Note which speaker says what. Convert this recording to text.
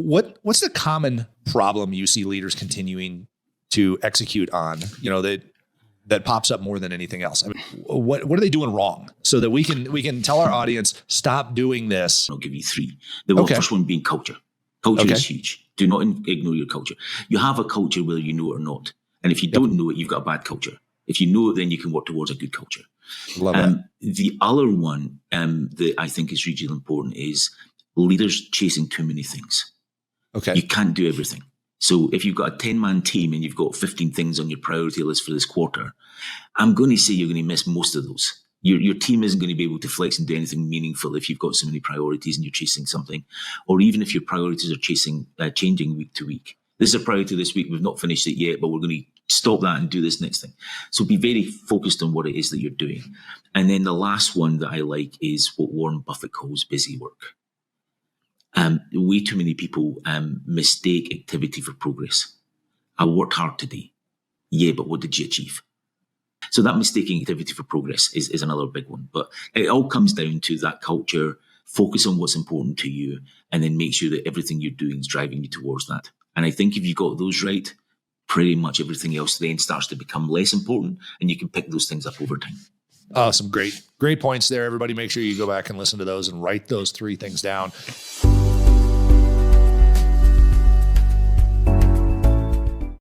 Speaker 1: What's the common problem you see leaders continuing to execute on, that pops up more than anything else? I mean, what are they doing wrong so that we can tell our audience, stop doing this?
Speaker 2: I'll give you three. The first one being culture. Culture is huge. Do not ignore your culture. You have a culture whether you know it or not. And if you don't know it, you've got a bad culture. If you know it, then you can work towards a good culture.
Speaker 1: Love that.
Speaker 2: The other one that I think is really important is leaders chasing too many things.
Speaker 1: Okay.
Speaker 2: You can't do everything. So if you've got a 10-man team and you've got 15 things on your priority list for this quarter, I'm going to say you're going to miss most of those. Your team isn't going to be able to flex and do anything meaningful if you've got so many priorities and you're chasing something, or even if your priorities are changing week to week. This is a priority this week. We've not finished it yet, but we're going to stop that and do this next thing. So be very focused on what it is that you're doing. And then the last one that I like is what Warren Buffett calls busy work. Way too many people mistake activity for progress. I worked hard today. Yeah, but what did you achieve? So that mistaking activity for progress is another big one. But it all comes down to that culture, focus on what's important to you, and then make sure that everything you're doing is driving you towards that. And I think if you got those right, pretty much everything else then starts to become less important, and you can pick those things up over time.
Speaker 1: Some great points there. Everybody make sure you go back and listen to those and write those 3 things down.